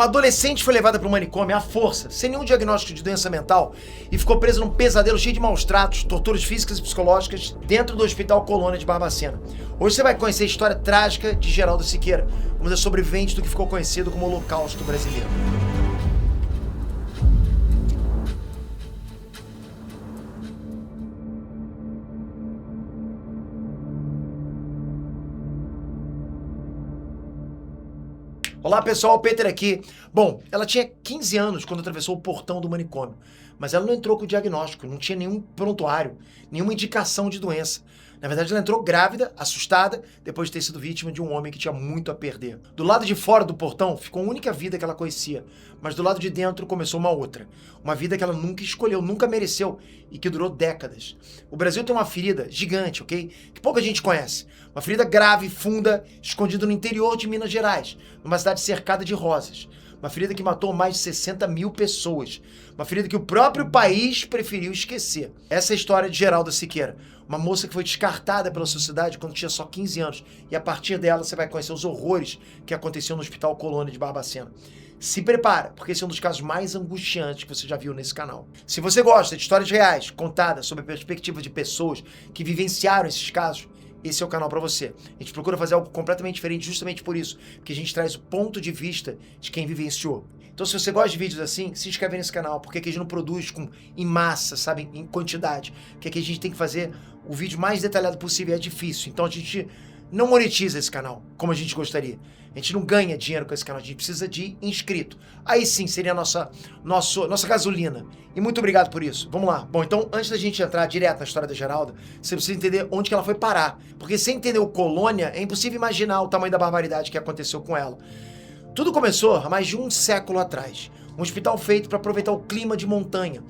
Uma adolescente foi levada para um manicômio à força, sem nenhum diagnóstico de doença mental, e ficou presa num pesadelo cheio de maus tratos, torturas físicas e psicológicas dentro do Hospital Colônia de Barbacena. Hoje você vai conhecer a história trágica de Geralda Siqueira, uma das sobreviventes do que ficou conhecido como Holocausto Brasileiro. Olá pessoal, Peter aqui. Bom, ela tinha 15 anos quando atravessou o portão do manicômio, mas ela não entrou com o diagnóstico, não tinha nenhum prontuário, nenhuma indicação de doença. Na verdade, ela entrou grávida, assustada, depois de ter sido vítima de um homem que tinha muito a perder. Do lado de fora do portão ficou a única vida que ela conhecia, mas do lado de dentro começou uma outra. Uma vida que ela nunca escolheu, nunca mereceu e que durou décadas. O Brasil tem uma ferida gigante, ok? Que pouca gente conhece. Uma ferida grave, funda, escondida no interior de Minas Gerais, numa cidade cercada de rosas. Uma ferida que matou mais de 60 mil pessoas. Uma ferida que o próprio país preferiu esquecer. Essa é a história de Geralda Siqueira, uma moça que foi descartada pela sociedade quando tinha só 15 anos. E a partir dela você vai conhecer os horrores que aconteciam no Hospital Colônia de Barbacena. Se prepara, porque esse é um dos casos mais angustiantes que você já viu nesse canal. Se você gosta de histórias reais, contadas sob a perspectiva de pessoas que vivenciaram esses casos, esse é o canal para você. A gente procura fazer algo completamente diferente justamente por isso, porque a gente traz o ponto de vista de quem vivenciou. Então se você gosta de vídeos assim, se inscreve nesse canal, porque aqui a gente não produz em massa, sabe, em quantidade. Porque aqui a gente tem que fazer o vídeo mais detalhado possível, é difícil. Então a gente não monetiza esse canal como a gente gostaria. A gente não ganha dinheiro com esse canal, a gente precisa de inscrito. Aí sim, seria a nossa gasolina. E muito obrigado por isso. Vamos lá. Bom, então, antes da gente entrar direto na história da Geralda, você precisa entender onde que ela foi parar. Porque sem entender o Colônia, é impossível imaginar o tamanho da barbaridade que aconteceu com ela. Tudo começou há mais de um século atrás. Um hospital feito para aproveitar o clima de montanha.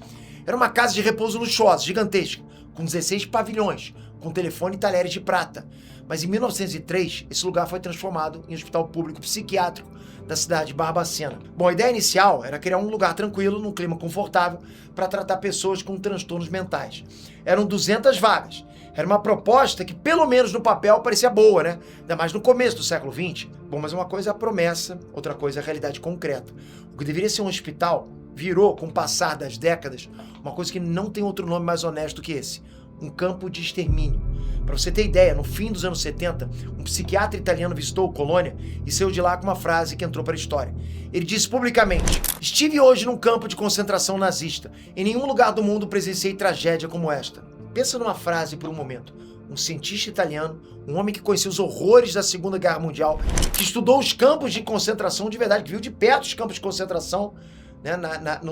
Era uma casa de repouso luxuosa, gigantesca, com 16 pavilhões, com telefone e talheres de prata. Mas em 1903, esse lugar foi transformado em hospital público psiquiátrico da cidade de Barbacena. Bom, a ideia inicial era criar um lugar tranquilo, num clima confortável, para tratar pessoas com transtornos mentais. Eram 200 vagas. Era uma proposta que, pelo menos no papel, parecia boa, né? Ainda mais no começo do século XX. Bom, mas uma coisa é a promessa, outra coisa é a realidade concreta. O que deveria ser um hospital virou, com o passar das décadas, uma coisa que não tem outro nome mais honesto que esse. Um campo de extermínio. Para você ter ideia, no fim dos anos 70, um psiquiatra italiano visitou o Colônia e saiu de lá com uma frase que entrou para a história. Ele disse publicamente: "Estive hoje num campo de concentração nazista. Em nenhum lugar do mundo presenciei tragédia como esta." Pensa numa frase por um momento. Um cientista italiano, um homem que conhecia os horrores da Segunda Guerra Mundial, que estudou os campos de concentração de verdade, que viu de perto os campos de concentração, né,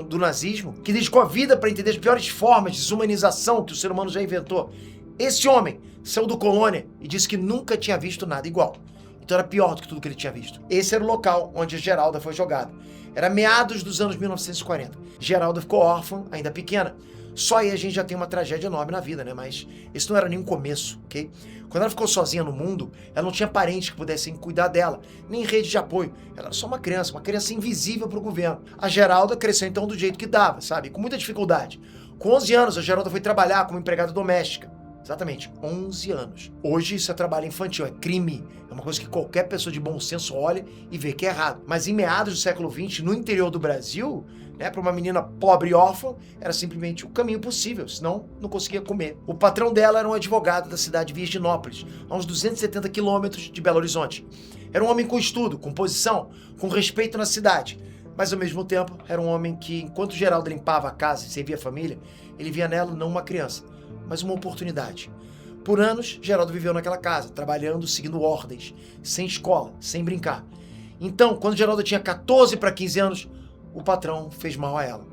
do nazismo, que dedicou a vida para entender as piores formas de desumanização que o ser humano já inventou. Esse homem saiu do Colônia e disse que nunca tinha visto nada igual. Então era pior do que tudo que ele tinha visto. Esse era o local onde a Geralda foi jogada. Era meados dos anos 1940. Geralda ficou órfã, ainda pequena. Só aí a gente já tem uma tragédia enorme na vida, né? Mas esse não era nem um começo, ok? Quando ela ficou sozinha no mundo, ela não tinha parentes que pudessem cuidar dela, nem rede de apoio. Ela era só uma criança invisível para o governo. A Geralda cresceu então do jeito que dava, sabe? Com muita dificuldade. Com 11 anos, a Geralda foi trabalhar como empregada doméstica. Exatamente, 11 anos. Hoje isso é trabalho infantil, é crime. É uma coisa que qualquer pessoa de bom senso olha e vê que é errado. Mas em meados do século XX, no interior do Brasil, né, para uma menina pobre e órfã, era simplesmente o caminho possível, senão não conseguia comer. O patrão dela era um advogado da cidade de Virginópolis, a uns 270 quilômetros de Belo Horizonte. Era um homem com estudo, com posição, com respeito na cidade. Mas ao mesmo tempo, era um homem que, enquanto Geralda limpava a casa e servia a família, ele via nela não uma criança, mas uma oportunidade. Por anos, Geralda viveu naquela casa, trabalhando, seguindo ordens, sem escola, sem brincar. Então, quando Geralda tinha 14 para 15 anos, o patrão fez mal a ela.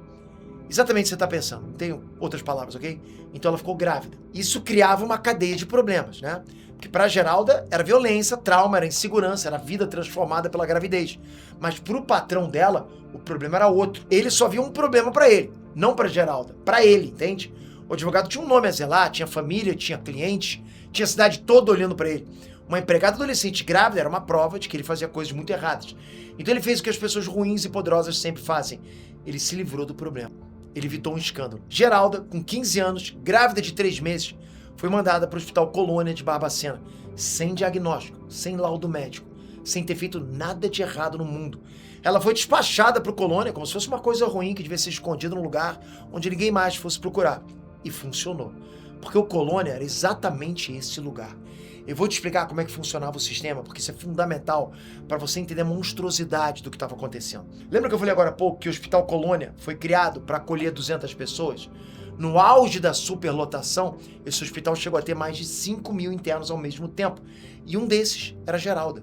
Exatamente o que você está pensando, não tenho outras palavras, ok? Então ela ficou grávida. Isso criava uma cadeia de problemas, né? Porque para Geralda era violência, trauma, era insegurança, era vida transformada pela gravidez. Mas para o patrão dela, o problema era outro. Ele só via um problema para ele, não para Geralda, para ele, entende? O advogado tinha um nome a zelar, tinha família, tinha clientes, tinha a cidade toda olhando para ele. Uma empregada adolescente grávida era uma prova de que ele fazia coisas muito erradas. Então ele fez o que as pessoas ruins e poderosas sempre fazem. Ele se livrou do problema. Ele evitou um escândalo. Geralda, com 15 anos, grávida de 3 meses, foi mandada para o Hospital Colônia de Barbacena, sem diagnóstico, sem laudo médico, sem ter feito nada de errado no mundo. Ela foi despachada para o Colônia como se fosse uma coisa ruim que devia ser escondida num lugar onde ninguém mais fosse procurar. E funcionou. Porque o Colônia era exatamente esse lugar. Eu vou te explicar como é que funcionava o sistema, porque isso é fundamental para você entender a monstruosidade do que estava acontecendo. Lembra que eu falei agora há pouco que o Hospital Colônia foi criado para acolher 200 pessoas? No auge da superlotação, esse hospital chegou a ter mais de 5 mil internos ao mesmo tempo. E um desses era a Geralda.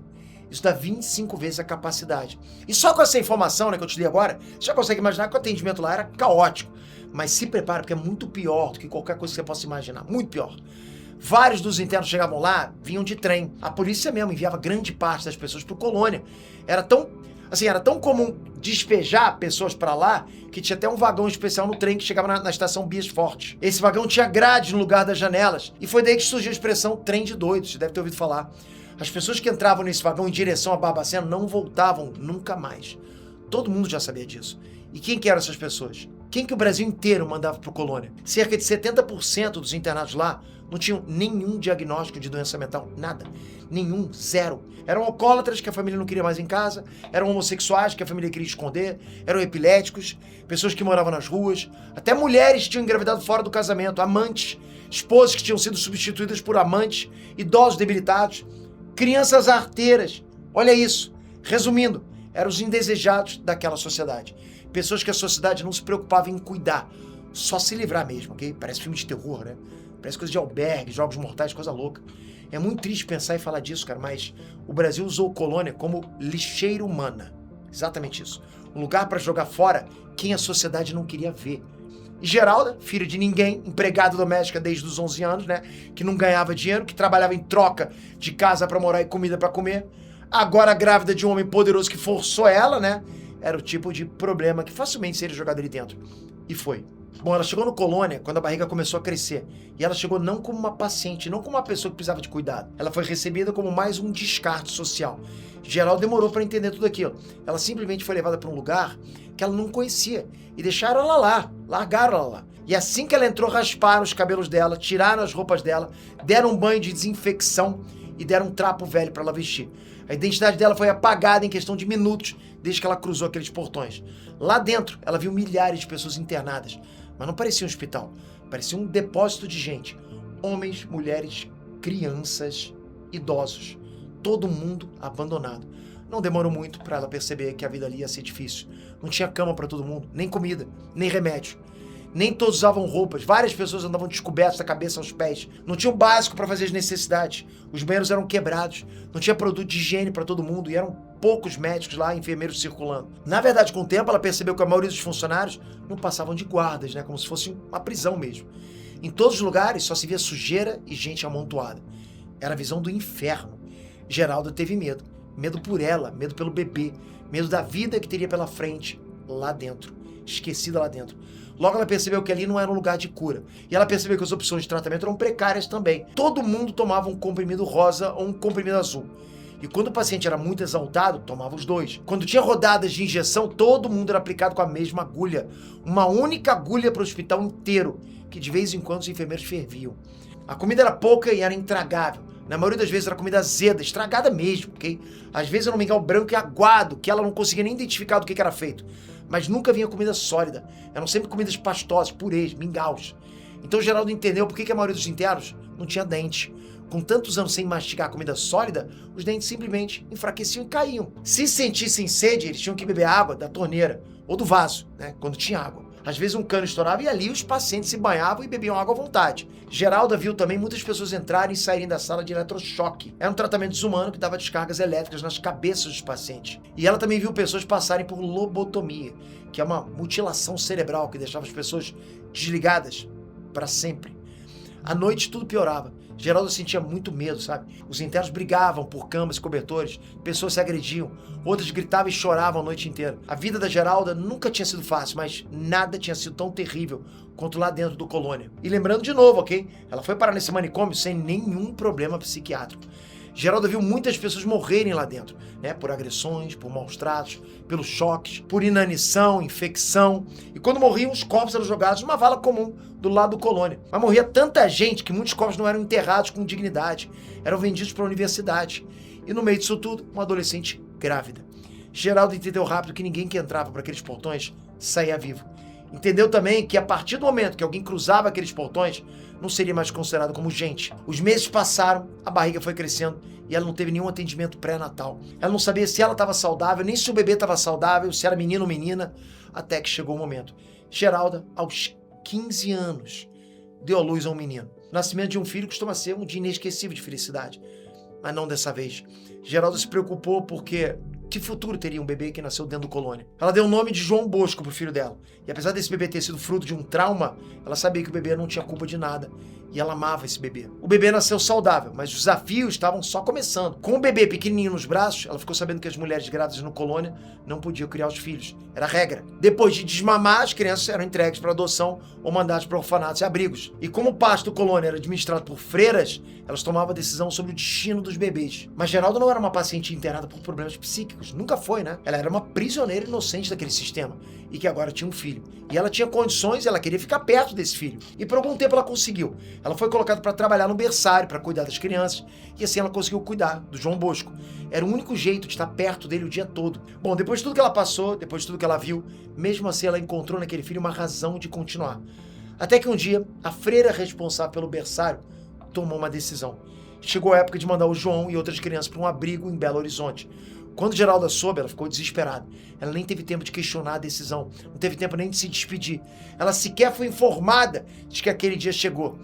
Isso dá 25 vezes a capacidade. E só com essa informação, né, que eu te dei agora, você já consegue imaginar que o atendimento lá era caótico. Mas se prepara, porque é muito pior do que qualquer coisa que você possa imaginar. Muito pior. Vários dos internos chegavam lá, vinham de trem. A polícia mesmo enviava grande parte das pessoas para o Colônia. Era tão comum despejar pessoas para lá que tinha até um vagão especial no trem que chegava na estação Bias Forte. Esse vagão tinha grade no lugar das janelas. E foi daí que surgiu a expressão trem de doidos, você deve ter ouvido falar. As pessoas que entravam nesse vagão em direção a Barbacena não voltavam nunca mais. Todo mundo já sabia disso. E quem que eram essas pessoas? Quem que o Brasil inteiro mandava para o Colônia? Cerca de 70% dos internados lá não tinham nenhum diagnóstico de doença mental, nada. Nenhum, zero. Eram alcoólatras que a família não queria mais em casa, eram homossexuais que a família queria esconder, eram epiléticos, pessoas que moravam nas ruas, até mulheres que tinham engravidado fora do casamento, amantes, esposas que tinham sido substituídas por amantes, idosos debilitados, crianças arteiras. Olha isso. Resumindo, eram os indesejados daquela sociedade. Pessoas que a sociedade não se preocupava em cuidar, só se livrar mesmo, ok? Parece filme de terror, né? Parece coisa de albergue, jogos mortais, coisa louca. É muito triste pensar e falar disso, cara, mas o Brasil usou o Colônia como lixeira humana. Exatamente isso. Um lugar para jogar fora quem a sociedade não queria ver. E Geralda, filha de ninguém, empregada doméstica desde os 11 anos, né? Que não ganhava dinheiro, que trabalhava em troca de casa para morar e comida para comer. Agora grávida de um homem poderoso que forçou ela, né? Era o tipo de problema que facilmente seria jogado ali dentro. E foi. Bom, ela chegou no Colônia quando a barriga começou a crescer. E ela chegou não como uma paciente, não como uma pessoa que precisava de cuidado. Ela foi recebida como mais um descarte social. Geralda demorou para entender tudo aquilo. Ela simplesmente foi levada para um lugar que ela não conhecia. E deixaram ela lá, largaram ela lá. E assim que ela entrou, rasparam os cabelos dela, tiraram as roupas dela, deram um banho de desinfecção e deram um trapo velho para ela vestir. A identidade dela foi apagada em questão de minutos desde que ela cruzou aqueles portões. Lá dentro, ela viu milhares de pessoas internadas, mas não parecia um hospital, parecia um depósito de gente. Homens, mulheres, crianças, idosos, todo mundo abandonado. Não demorou muito para ela perceber que a vida ali ia ser difícil. Não tinha cama para todo mundo, nem comida, nem remédio. Nem todos usavam roupas, várias pessoas andavam descobertas da cabeça aos pés. Não tinha o básico para fazer as necessidades. Os banheiros eram quebrados, não tinha produto de higiene para todo mundo e eram poucos médicos lá, enfermeiros circulando. Na verdade, com o tempo, ela percebeu que a maioria dos funcionários não passavam de guardas, né, como se fosse uma prisão mesmo. Em todos os lugares só se via sujeira e gente amontoada. Era a visão do inferno. Geralda teve medo. Medo por ela, medo pelo bebê, medo da vida que teria pela frente, lá dentro, esquecida lá dentro. Logo ela percebeu que ali não era um lugar de cura. E ela percebeu que as opções de tratamento eram precárias também. Todo mundo tomava um comprimido rosa ou um comprimido azul. E quando o paciente era muito exaltado, tomava os dois. Quando tinha rodadas de injeção, todo mundo era aplicado com a mesma agulha. Uma única agulha para o hospital inteiro, que de vez em quando os enfermeiros ferviam. A comida era pouca e era intragável. Na maioria das vezes era comida azeda, estragada mesmo, ok? Às vezes era um mingau branco e aguado, que ela não conseguia nem identificar do que era feito. Mas nunca vinha comida sólida. Eram sempre comidas pastosas, purês, mingaus. Então o Geraldo entendeu por que a maioria dos internos não tinha dente. Com tantos anos sem mastigar comida sólida, os dentes simplesmente enfraqueciam e caíam. Se sentissem sede, eles tinham que beber água da torneira ou do vaso, né, quando tinha água. Às vezes um cano estourava e ali os pacientes se banhavam e bebiam água à vontade. Geralda viu também muitas pessoas entrarem e saírem da sala de eletrochoque. Era um tratamento desumano que dava descargas elétricas nas cabeças dos pacientes. E ela também viu pessoas passarem por lobotomia, que é uma mutilação cerebral que deixava as pessoas desligadas para sempre. À noite tudo piorava. Geralda sentia muito medo, sabe? Os internos brigavam por camas e cobertores, pessoas se agrediam, outras gritavam e choravam a noite inteira. A vida da Geralda nunca tinha sido fácil, mas nada tinha sido tão terrível quanto lá dentro do Colônia. E lembrando de novo, ok? Ela foi parar nesse manicômio sem nenhum problema psiquiátrico. Geralda viu muitas pessoas morrerem lá dentro, né? Por agressões, por maus tratos, pelos choques, por inanição, infecção. E quando morriam, os corpos eram jogados numa vala comum do lado do Colônia. Mas morria tanta gente que muitos corpos não eram enterrados com dignidade, eram vendidos para a universidade. E no meio disso tudo, uma adolescente grávida. Geraldo entendeu rápido que ninguém que entrava por aqueles portões saía vivo. Entendeu também que a partir do momento que alguém cruzava aqueles portões, não seria mais considerado como gente. Os meses passaram, a barriga foi crescendo e ela não teve nenhum atendimento pré-natal. Ela não sabia se ela estava saudável, nem se o bebê estava saudável, se era menino ou menina, até que chegou o momento. Geralda, aos 15 anos, deu à luz a um menino. O nascimento de um filho costuma ser um dia inesquecível de felicidade, mas não dessa vez. Geralda se preocupou porque que futuro teria um bebê que nasceu dentro do Colônia? Ela deu o nome de João Bosco pro filho dela. E apesar desse bebê ter sido fruto de um trauma, ela sabia que o bebê não tinha culpa de nada. E ela amava esse bebê. O bebê nasceu saudável, mas os desafios estavam só começando. Com o bebê pequenininho nos braços, ela ficou sabendo que as mulheres grávidas no Colônia não podiam criar os filhos. Era regra. Depois de desmamar, as crianças eram entregues para adoção ou mandadas para orfanatos e abrigos. E como o pasto do Colônia era administrado por freiras, elas tomavam a decisão sobre o destino dos bebês. Mas Geralda não era uma paciente internada por problemas psíquicos. Nunca foi, né? Ela era uma prisioneira inocente daquele sistema. E que agora tinha um filho. E ela tinha condições e ela queria ficar perto desse filho. E por algum tempo ela conseguiu. Ela foi colocada para trabalhar no berçário, para cuidar das crianças. E assim ela conseguiu cuidar do João Bosco. Era o único jeito de estar perto dele o dia todo. Bom, depois de tudo que ela passou, depois de tudo que ela viu, mesmo assim ela encontrou naquele filho uma razão de continuar. Até que um dia, a freira responsável pelo berçário tomou uma decisão. Chegou a época de mandar o João e outras crianças para um abrigo em Belo Horizonte. Quando Geralda soube, ela ficou desesperada. Ela nem teve tempo de questionar a decisão, não teve tempo nem de se despedir. Ela sequer foi informada de que aquele dia chegou.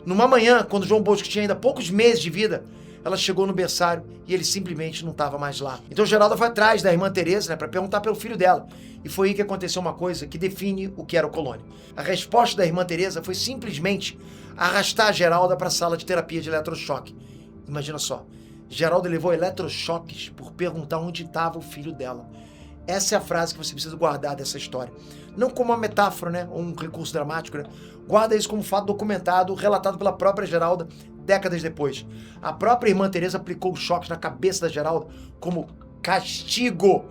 Numa manhã, quando João Bosco tinha ainda poucos meses de vida, ela chegou no berçário e ele simplesmente não estava mais lá. Então Geralda foi atrás da irmã Teresa, para perguntar pelo filho dela. E foi aí que aconteceu uma coisa que define o que era o Colônia. A resposta da irmã Teresa foi simplesmente arrastar a Geralda para a sala de terapia de eletrochoque. Imagina só, Geralda levou eletrochoques por perguntar onde estava o filho dela. Essa é a frase que você precisa guardar dessa história. Não como uma metáfora, né? Ou um recurso dramático, né? Guarda isso como fato documentado, relatado pela própria Geralda décadas depois. A própria irmã Teresa aplicou os choques na cabeça da Geralda como castigo.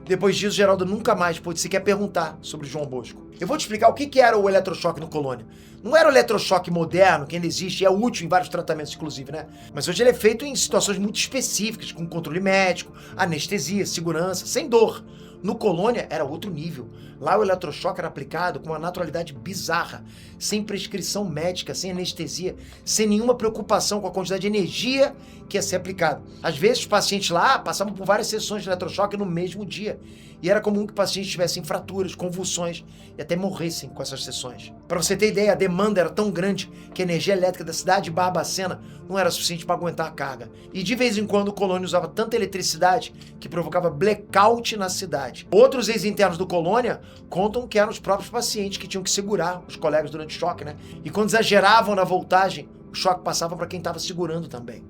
Depois disso, Geralda nunca mais pôde sequer perguntar sobre o João Bosco. Eu vou te explicar o que era o eletrochoque no Colônia. Não era o eletrochoque moderno, que ainda existe, e é útil em vários tratamentos, inclusive, né? Mas hoje ele é feito em situações muito específicas, com controle médico, anestesia, segurança, sem dor. No Colônia era outro nível. Lá o eletrochoque era aplicado com uma naturalidade bizarra, sem prescrição médica, sem anestesia, sem nenhuma preocupação com a quantidade de energia que ia ser aplicada. Às vezes os pacientes lá passavam por várias sessões de eletrochoque no mesmo dia. E era comum que pacientes tivessem fraturas, convulsões e até morressem com essas sessões. Para você ter ideia, a demanda era tão grande que a energia elétrica da cidade de Barbacena não era suficiente para aguentar a carga. E de vez em quando o Colônia usava tanta eletricidade que provocava blackout na cidade. Outros ex-internos do Colônia contam que eram os próprios pacientes que tinham que segurar os colegas durante o choque, né? E quando exageravam na voltagem, o choque passava para quem estava segurando também.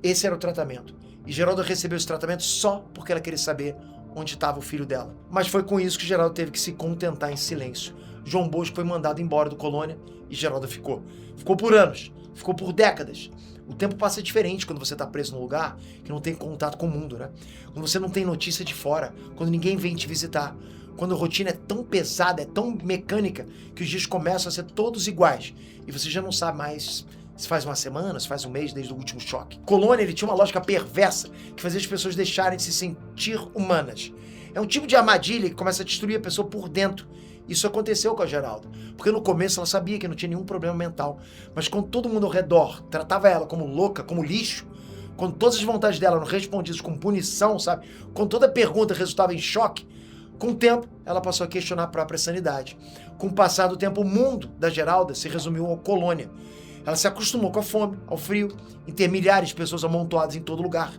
Esse era o tratamento. E Geralda recebeu esse tratamento só porque ela queria saber onde estava o filho dela. Mas foi com isso que Geralda teve que se contentar em silêncio. João Bosco foi mandado embora do Colônia e Geralda ficou. Ficou por anos, ficou por décadas. O tempo passa diferente quando você está preso num lugar que não tem contato com o mundo, né? Quando você não tem notícia de fora, quando ninguém vem te visitar, quando a rotina é tão pesada, é tão mecânica, que os dias começam a ser todos iguais e você já não sabe mais se faz uma semana, se faz um mês desde o último choque. Colônia, ele tinha uma lógica perversa que fazia as pessoas deixarem de se sentir humanas. É um tipo de armadilha que começa a destruir a pessoa por dentro. Isso aconteceu com a Geralda, porque no começo ela sabia que não tinha nenhum problema mental, mas quando todo mundo ao redor tratava ela como louca, como lixo, quando todas as vontades dela eram respondidas com punição, sabe? Quando toda pergunta resultava em choque, com o tempo ela passou a questionar a própria sanidade. Com o passar do tempo, o mundo da Geralda se resumiu ao Colônia. Ela se acostumou com a fome, ao frio, em ter milhares de pessoas amontoadas em todo lugar.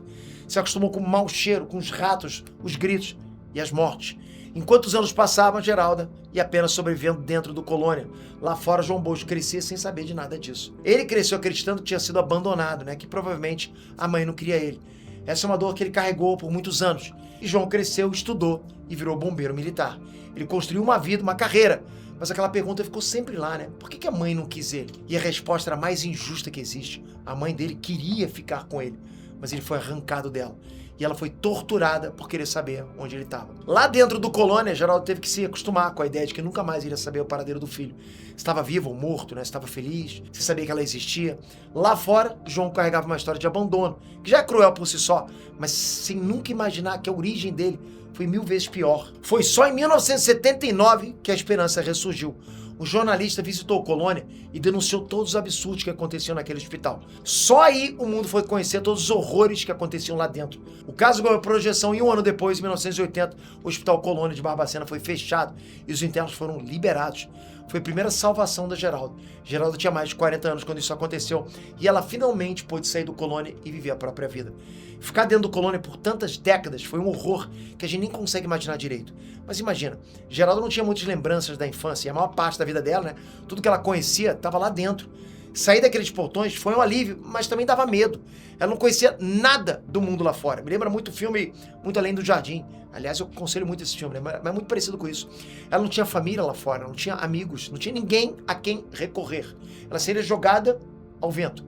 Se acostumou com o mau cheiro, com os ratos, os gritos e as mortes. Enquanto os anos passavam, a Geralda ia apenas sobrevivendo dentro do Colônia. Lá fora, João Bosco crescia sem saber de nada disso. Ele cresceu acreditando que tinha sido abandonado, né? Que provavelmente a mãe não queria ele. Essa é uma dor que ele carregou por muitos anos. E João cresceu, estudou e virou bombeiro militar. Ele construiu uma vida, uma carreira. Mas aquela pergunta ficou sempre lá, né? Por que a mãe não quis ele? E a resposta era a mais injusta que existe. A mãe dele queria ficar com ele, mas ele foi arrancado dela. e ela foi torturada por querer saber onde ele estava. Lá dentro do Colônia, Geraldo teve que se acostumar com a ideia de que nunca mais iria saber o paradeiro do filho. Estava vivo ou morto, né? Estava feliz, se sabia que ela existia. Lá fora, João carregava uma história de abandono, que já é cruel por si só, mas sem nunca imaginar que a origem dele foi 1000 vezes pior. Foi só em 1979 que a esperança ressurgiu. Um jornalista visitou a Colônia e denunciou todos os absurdos que aconteciam naquele hospital. Só aí o mundo foi conhecer todos os horrores que aconteciam lá dentro. O caso ganhou projeção e um ano depois, em 1980, o Hospital Colônia de Barbacena foi fechado e os internos foram liberados. Foi a primeira salvação da Geralda. Geralda tinha mais de 40 anos quando isso aconteceu e ela finalmente pôde sair do Colônia e viver a própria vida. Ficar dentro do Colônia por tantas décadas foi um horror que a gente nem consegue imaginar direito. Mas imagina, Geralda não tinha muitas lembranças da infância e a maior parte da vida dela, né? Tudo que ela conhecia estava lá dentro. Sair daqueles portões foi um alívio, mas também dava medo. Ela não conhecia nada do mundo lá fora. Me lembra muito o filme Muito Além do Jardim. Aliás, eu aconselho muito esse filme, né? Mas é muito parecido com isso. Ela não tinha família lá fora, não tinha amigos, não tinha ninguém a quem recorrer. Ela seria jogada ao vento.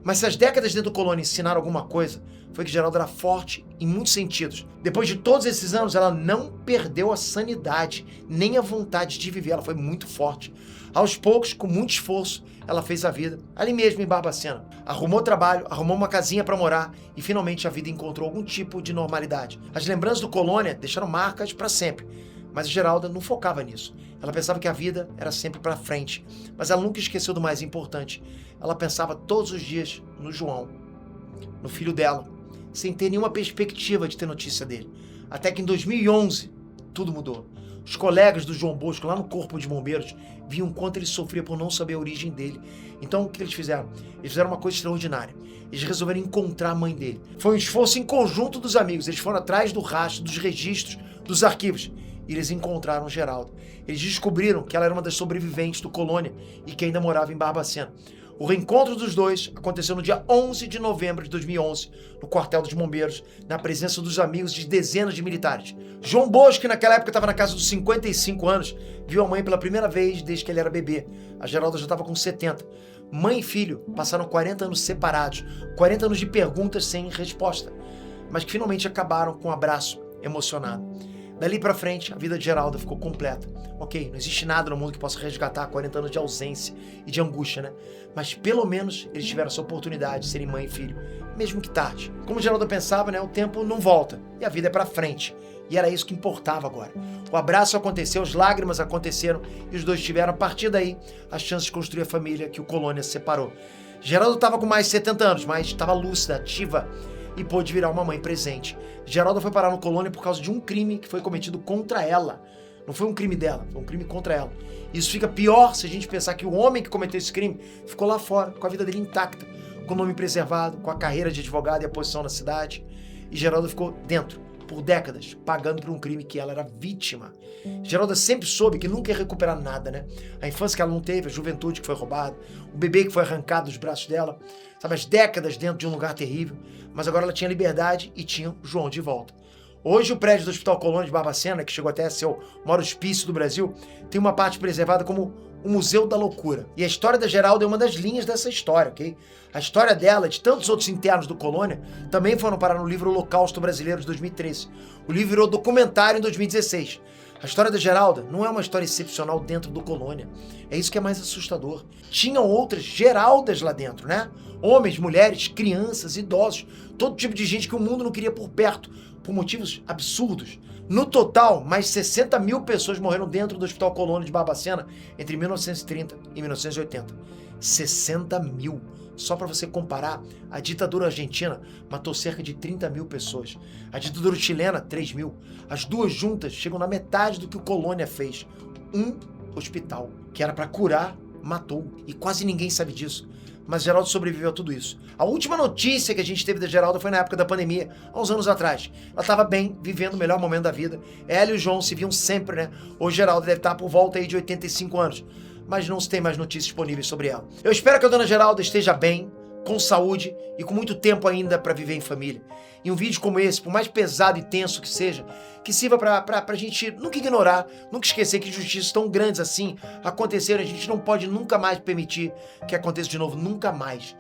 Mas se as décadas dentro do Colônia ensinaram alguma coisa, foi que Geralda era forte em muitos sentidos. Depois de todos esses anos, ela não perdeu a sanidade, nem a vontade de viver. Ela foi muito forte. Aos poucos, com muito esforço, ela fez a vida ali mesmo em Barbacena. Arrumou trabalho, arrumou uma casinha para morar e finalmente a vida encontrou algum tipo de normalidade. As lembranças do Colônia deixaram marcas para sempre. Mas a Geralda não focava nisso. Ela pensava que a vida era sempre para frente. Mas ela nunca esqueceu do mais importante. Ela pensava todos os dias no João, no filho dela, sem ter nenhuma perspectiva de ter notícia dele. Até que em 2011, tudo mudou. Os colegas do João Bosco, lá no Corpo de Bombeiros, viam quanto ele sofria por não saber a origem dele. Então, o que eles fizeram? Eles fizeram uma coisa extraordinária. Eles resolveram encontrar a mãe dele. Foi um esforço em conjunto dos amigos. Eles foram atrás do rastro, dos registros, dos arquivos. E eles encontraram Geralda. Eles descobriram que ela era uma das sobreviventes do Colônia e que ainda morava em Barbacena. O reencontro dos dois aconteceu no dia 11 de novembro de 2011, no quartel dos bombeiros, na presença dos amigos de dezenas de militares. João Bosco, que naquela época estava na casa dos 55 anos, viu a mãe pela primeira vez desde que ele era bebê. A Geralda já estava com 70. Mãe e filho passaram 40 anos separados, 40 anos de perguntas sem resposta, mas que finalmente acabaram com um abraço emocionado. Dali pra frente, a vida de Geralda ficou completa. Ok, não existe nada no mundo que possa resgatar 40 anos de ausência e de angústia, né? Mas pelo menos eles tiveram essa oportunidade de serem mãe e filho, mesmo que tarde. Como Geralda pensava, né? O tempo não volta e a vida é pra frente. E era isso que importava agora. O abraço aconteceu, as lágrimas aconteceram e os dois tiveram, a partir daí, a chance de construir a família que o Colônia separou. Geralda estava com mais de 70 anos, mas estava lúcida, ativa e pôde virar uma mãe presente. Geralda foi parar no Colônia por causa de um crime que foi cometido contra ela. Não foi um crime dela, foi um crime contra ela. Isso fica pior se a gente pensar que o homem que cometeu esse crime ficou lá fora, com a vida dele intacta, com o nome preservado, com a carreira de advogado e a posição na cidade. E Geralda ficou dentro, por décadas, pagando por um crime que ela era vítima. Geralda sempre soube que nunca ia recuperar nada, né? A infância que ela não teve, a juventude que foi roubada, o bebê que foi arrancado dos braços dela, sabe, as décadas dentro de um lugar terrível. Mas agora ela tinha liberdade e tinha o João de volta. Hoje o prédio do Hospital Colônia de Barbacena, que chegou até a ser o maior hospício do Brasil, tem uma parte preservada como o Museu da Loucura. E a história da Geralda é uma das linhas dessa história, ok? A história dela e de tantos outros internos do Colônia também foram parar no livro Holocausto Brasileiro de 2013. O livro virou documentário em 2016. A história da Geralda não é uma história excepcional dentro do Colônia. É isso que é mais assustador. Tinham outras Geraldas lá dentro, né? Homens, mulheres, crianças, idosos, todo tipo de gente que o mundo não queria por perto, por motivos absurdos. No total, mais de 60 mil pessoas morreram dentro do Hospital Colônia de Barbacena entre 1930 e 1980. 60 mil. Só para você comparar, a ditadura argentina matou cerca de 30 mil pessoas. A ditadura chilena, 3 mil. As duas juntas chegam na metade do que o Colônia fez. Um hospital, que era para curar, matou. E quase ninguém sabe disso. Mas Geralda sobreviveu a tudo isso. A última notícia que a gente teve da Geralda foi na época da pandemia, há uns anos atrás. Ela estava bem, vivendo o melhor momento da vida. Ela e o João se viam sempre, né? Hoje Geralda deve estar por volta aí de 85 anos. Mas não se tem mais notícias disponíveis sobre ela. Eu espero que a dona Geralda esteja bem, com saúde e com muito tempo ainda para viver em família. E um vídeo como esse, por mais pesado e tenso que seja, que sirva pra gente nunca ignorar, nunca esquecer que injustiças tão grandes assim aconteceram. A gente não pode nunca mais permitir que aconteça de novo, nunca mais.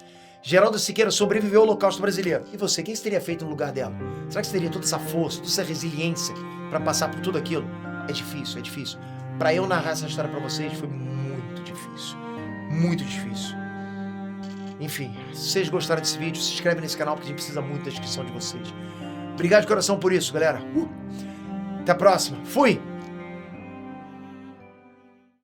Geralda Siqueira sobreviveu ao Holocausto brasileiro. E você, quem você teria feito no lugar dela? Será que você teria toda essa força, toda essa resiliência pra passar por tudo aquilo? É difícil, é difícil. Pra eu narrar essa história pra vocês foi muito difícil. Muito difícil. Enfim, se vocês gostaram desse vídeo, se inscreve nesse canal porque a gente precisa muito da inscrição de vocês. Obrigado de coração por isso, galera. Até a próxima. Fui!